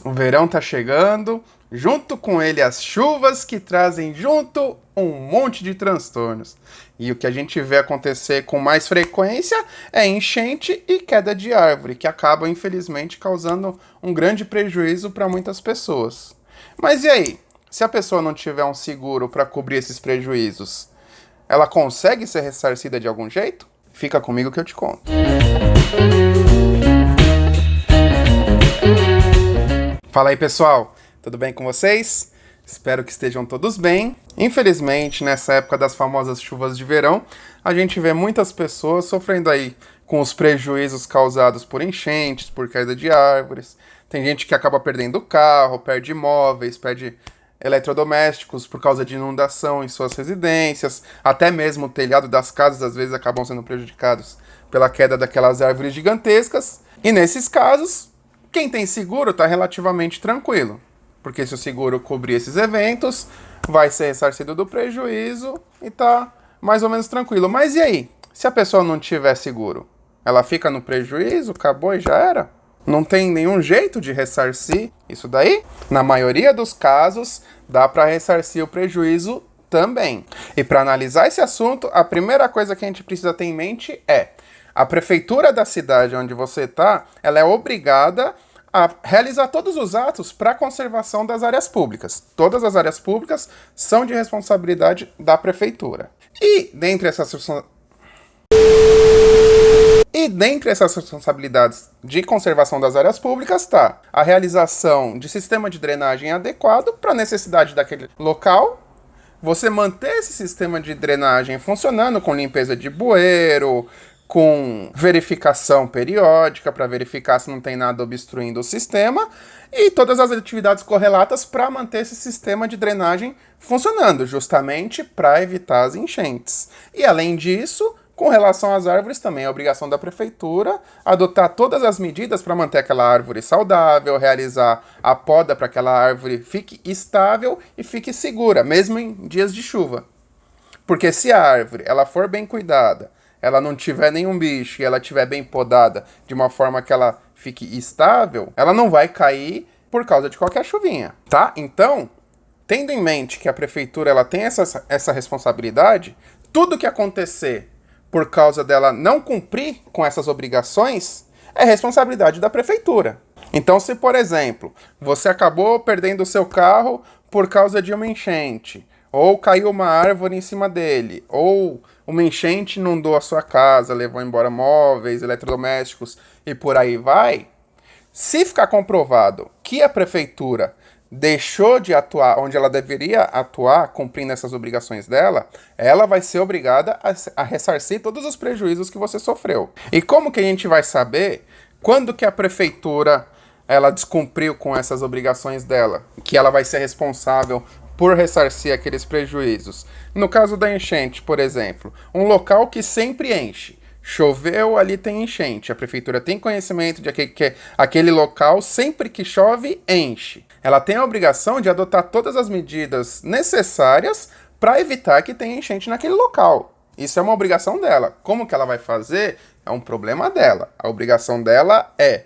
O verão tá chegando, junto com ele as chuvas que trazem junto um monte de transtornos. E o que a gente vê acontecer com mais frequência é enchente e queda de árvore, que acabam, infelizmente, causando um grande prejuízo para muitas pessoas. Mas e aí? Se a pessoa não tiver um seguro para cobrir esses prejuízos, ela consegue ser ressarcida de algum jeito? Fica comigo que eu te conto. Fala aí, pessoal, tudo bem com vocês? Espero que estejam todos bem. Infelizmente, nessa época das famosas chuvas de verão, a gente vê muitas pessoas sofrendo aí com os prejuízos causados por enchentes, por queda de árvores. Tem gente que acaba perdendo o carro, perde imóveis, perde eletrodomésticos por causa de inundação em suas residências, até mesmo o telhado das casas às vezes acabam sendo prejudicados pela queda daquelas árvores gigantescas. E nesses casos, quem tem seguro está relativamente tranquilo, porque se o seguro cobrir esses eventos, vai ser ressarcido do prejuízo e tá mais ou menos tranquilo. Mas e aí? Se a pessoa não tiver seguro, ela fica no prejuízo, acabou e já era? Não tem nenhum jeito de ressarcir isso daí? Na maioria dos casos, dá para ressarcir o prejuízo também. E para analisar esse assunto, a primeira coisa que a gente precisa ter em mente é: a prefeitura da cidade onde você está, ela é obrigada a realizar todos os atos para a conservação das áreas públicas. Todas as áreas públicas são de responsabilidade da prefeitura. E dentre essas responsabilidades de conservação das áreas públicas está a realização de sistema de drenagem adequado para a necessidade daquele local, você manter esse sistema de drenagem funcionando com limpeza de bueiro, com verificação periódica para verificar se não tem nada obstruindo o sistema e todas as atividades correlatas para manter esse sistema de drenagem funcionando, justamente para evitar as enchentes. E além disso, com relação às árvores também, é obrigação da prefeitura adotar todas as medidas para manter aquela árvore saudável, realizar a poda para que aquela árvore fique estável e fique segura, mesmo em dias de chuva. Porque se a árvore ela for bem cuidada, ela não tiver nenhum bicho e ela estiver bem podada de uma forma que ela fique estável, ela não vai cair por causa de qualquer chuvinha, tá? Então, tendo em mente que a prefeitura ela tem essa responsabilidade, tudo que acontecer por causa dela não cumprir com essas obrigações, é responsabilidade da prefeitura. Então, se, por exemplo, você acabou perdendo o seu carro por causa de uma enchente, ou caiu uma árvore em cima dele, ou uma enchente inundou a sua casa, levou embora móveis, eletrodomésticos e por aí vai, se ficar comprovado que a prefeitura deixou de atuar onde ela deveria atuar, cumprindo essas obrigações dela, ela vai ser obrigada a ressarcir todos os prejuízos que você sofreu. E como que a gente vai saber quando que a prefeitura ela descumpriu com essas obrigações dela, que ela vai ser responsável por ressarcir aqueles prejuízos? No caso da enchente, por exemplo, um local que sempre enche. Choveu, ali tem enchente. A prefeitura tem conhecimento de que aquele local, sempre que chove, enche. Ela tem a obrigação de adotar todas as medidas necessárias para evitar que tenha enchente naquele local. Isso é uma obrigação dela. Como que ela vai fazer? É um problema dela. A obrigação dela é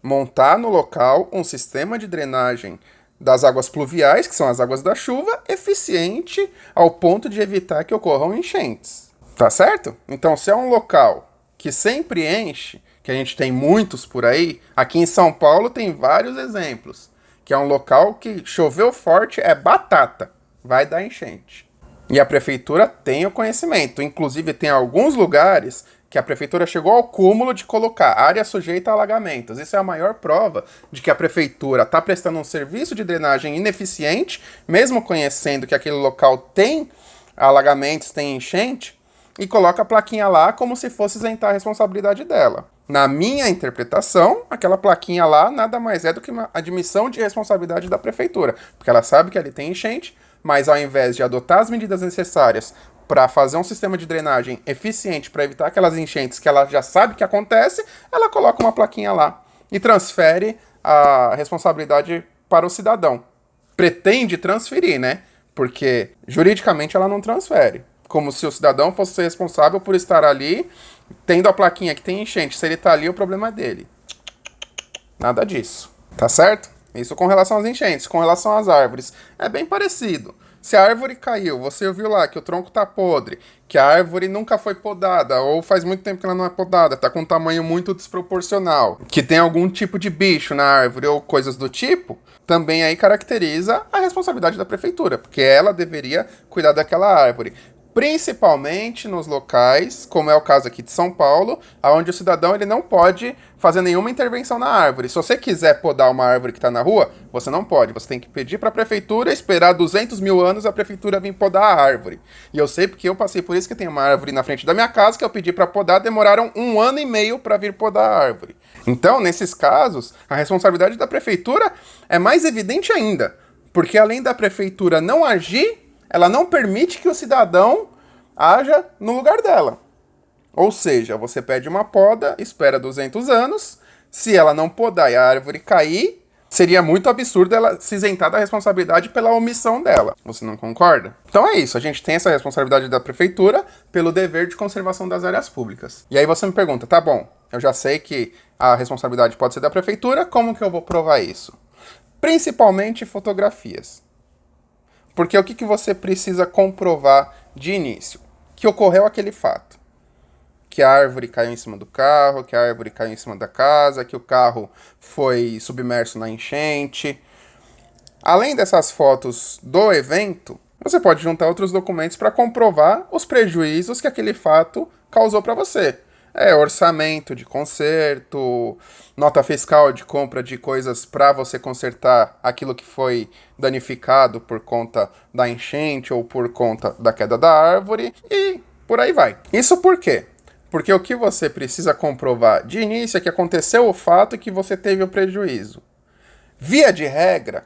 montar no local um sistema de drenagem das águas pluviais, que são as águas da chuva, eficiente ao ponto de evitar que ocorram enchentes. Tá certo? Então, se é um local que sempre enche, que a gente tem muitos por aí, aqui em São Paulo tem vários exemplos, que é um local que choveu forte, é batata, vai dar enchente. E a prefeitura tem o conhecimento, inclusive tem alguns lugares que a prefeitura chegou ao cúmulo de colocar área sujeita a alagamentos. Isso é a maior prova de que a prefeitura está prestando um serviço de drenagem ineficiente, mesmo conhecendo que aquele local tem alagamentos, tem enchente, e coloca a plaquinha lá como se fosse isentar a responsabilidade dela. Na minha interpretação, aquela plaquinha lá nada mais é do que uma admissão de responsabilidade da prefeitura, porque ela sabe que ali tem enchente, mas ao invés de adotar as medidas necessárias para fazer um sistema de drenagem eficiente para evitar aquelas enchentes que ela já sabe que acontece, ela coloca uma plaquinha lá e transfere a responsabilidade para o cidadão. Pretende transferir, né? Porque juridicamente ela não transfere. Como se o cidadão fosse ser responsável por estar ali, tendo a plaquinha que tem enchente. Se ele está ali, o problema é dele. Nada disso. Tá certo? Isso com relação às enchentes. Com relação às árvores, é bem parecido. Se a árvore caiu, você viu lá que o tronco tá podre, que a árvore nunca foi podada, ou faz muito tempo que ela não é podada, tá com um tamanho muito desproporcional, que tem algum tipo de bicho na árvore ou coisas do tipo, também aí caracteriza a responsabilidade da prefeitura, porque ela deveria cuidar daquela árvore. Principalmente nos locais, como é o caso aqui de São Paulo, onde o cidadão ele não pode fazer nenhuma intervenção na árvore. Se você quiser podar uma árvore que está na rua, você não pode. Você tem que pedir para a prefeitura, esperar 200 mil anos a prefeitura vir podar a árvore. E eu sei porque eu passei por isso, que tem uma árvore na frente da minha casa que eu pedi para podar, demoraram 1 ano e meio para vir podar a árvore. Então, nesses casos, a responsabilidade da prefeitura é mais evidente ainda, porque além da prefeitura não agir, ela não permite que o cidadão haja no lugar dela. Ou seja, você pede uma poda, espera 200 anos, se ela não podar e a árvore cair, seria muito absurdo ela se isentar da responsabilidade pela omissão dela. Você não concorda? Então é isso, a gente tem essa responsabilidade da prefeitura pelo dever de conservação das áreas públicas. E aí você me pergunta, tá bom, eu já sei que a responsabilidade pode ser da prefeitura, como que eu vou provar isso? Principalmente fotografias. Porque o que você precisa comprovar de início? Que ocorreu aquele fato. Que a árvore caiu em cima do carro, que a árvore caiu em cima da casa, que o carro foi submerso na enchente. Além dessas fotos do evento, você pode juntar outros documentos para comprovar os prejuízos que aquele fato causou para você. Orçamento de conserto, nota fiscal de compra de coisas para você consertar aquilo que foi danificado por conta da enchente ou por conta da queda da árvore e por aí vai. Isso por quê? Porque o que você precisa comprovar de início é que aconteceu o fato e que você teve o prejuízo. Via de regra,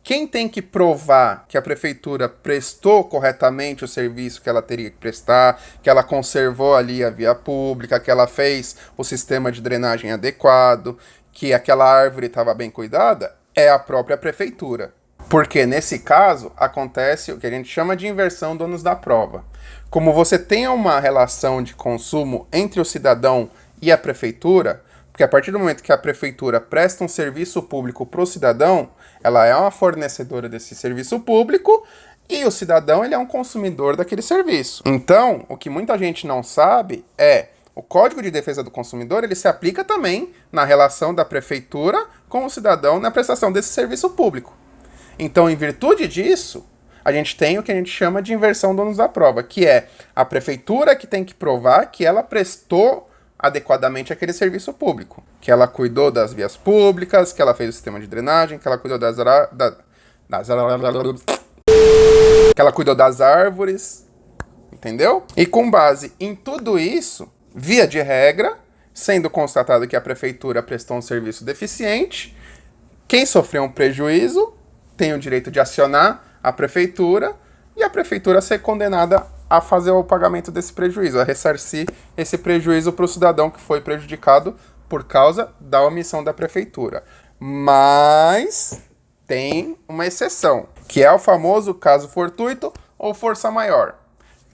quem tem que provar que a prefeitura prestou corretamente o serviço que ela teria que prestar, que ela conservou ali a via pública, que ela fez o sistema de drenagem adequado, que aquela árvore estava bem cuidada, é a própria prefeitura. Porque nesse caso acontece o que a gente chama de inversão do ônus da prova. Como você tem uma relação de consumo entre o cidadão e a prefeitura, porque a partir do momento que a prefeitura presta um serviço público para o cidadão, ela é uma fornecedora desse serviço público e o cidadão ele é um consumidor daquele serviço. Então, o que muita gente não sabe é o Código de Defesa do Consumidor ele se aplica também na relação da prefeitura com o cidadão na prestação desse serviço público. Então, em virtude disso, a gente tem o que a gente chama de inversão do ônus da prova, que é a prefeitura que tem que provar que ela prestou adequadamente aquele serviço público. Que ela cuidou das vias públicas, que ela fez o sistema de drenagem, que ela cuidou que ela cuidou das árvores, entendeu? E com base em tudo isso, via de regra, sendo constatado que a prefeitura prestou um serviço deficiente, quem sofreu um prejuízo tem o direito de acionar a prefeitura e a prefeitura ser condenada a fazer o pagamento desse prejuízo, a ressarcir esse prejuízo para o cidadão que foi prejudicado por causa da omissão da prefeitura. Mas tem uma exceção, que é o famoso caso fortuito ou força maior.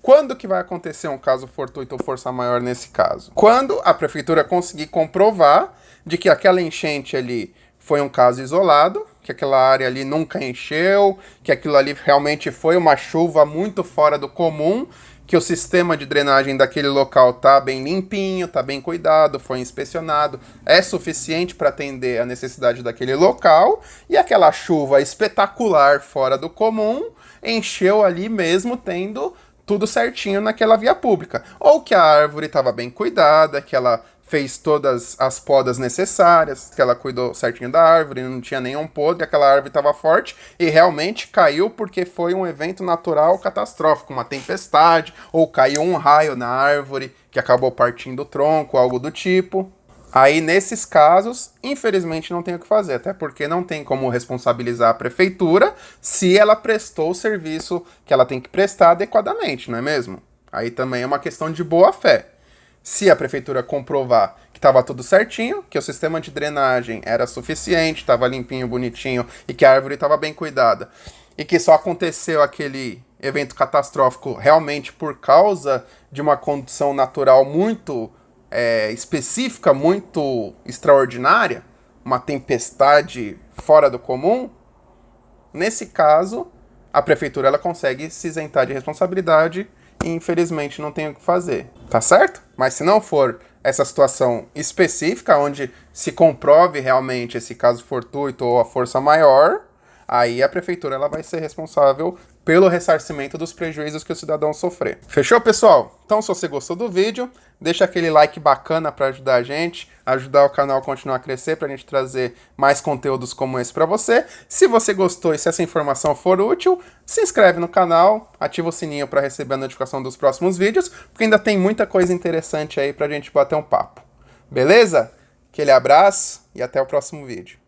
Quando que vai acontecer um caso fortuito ou força maior nesse caso? Quando a prefeitura conseguir comprovar de que aquela enchente ali foi um caso isolado, que aquela área ali nunca encheu, que aquilo ali realmente foi uma chuva muito fora do comum, que o sistema de drenagem daquele local tá bem limpinho, tá bem cuidado, foi inspecionado, é suficiente para atender a necessidade daquele local, e aquela chuva espetacular fora do comum encheu ali mesmo tendo tudo certinho naquela via pública. Ou que a árvore estava bem cuidada, que ela fez todas as podas necessárias, que ela cuidou certinho da árvore, não tinha nenhum podre, aquela árvore estava forte e realmente caiu porque foi um evento natural catastrófico, uma tempestade, ou caiu um raio na árvore que acabou partindo o tronco, algo do tipo. Aí, nesses casos, infelizmente não tem o que fazer, até porque não tem como responsabilizar a prefeitura se ela prestou o serviço que ela tem que prestar adequadamente, não é mesmo? Aí também é uma questão de boa-fé. Se a prefeitura comprovar que estava tudo certinho, que o sistema de drenagem era suficiente, estava limpinho, bonitinho e que a árvore estava bem cuidada, e que só aconteceu aquele evento catastrófico realmente por causa de uma condição natural muito específica, muito extraordinária, uma tempestade fora do comum, nesse caso, a prefeitura ela consegue se isentar de responsabilidade e, infelizmente, não tem o que fazer. Tá certo? Mas se não for essa situação específica, onde se comprove realmente esse caso fortuito ou a força maior, aí a prefeitura ela vai ser responsável pelo ressarcimento dos prejuízos que o cidadão sofrer. Fechou, pessoal? Então, se você gostou do vídeo, deixa aquele like bacana para ajudar a gente, ajudar o canal a continuar a crescer, para a gente trazer mais conteúdos como esse para você. Se você gostou e se essa informação for útil, se inscreve no canal, ativa o sininho para receber a notificação dos próximos vídeos, porque ainda tem muita coisa interessante aí para a gente bater um papo. Beleza? Aquele abraço e até o próximo vídeo.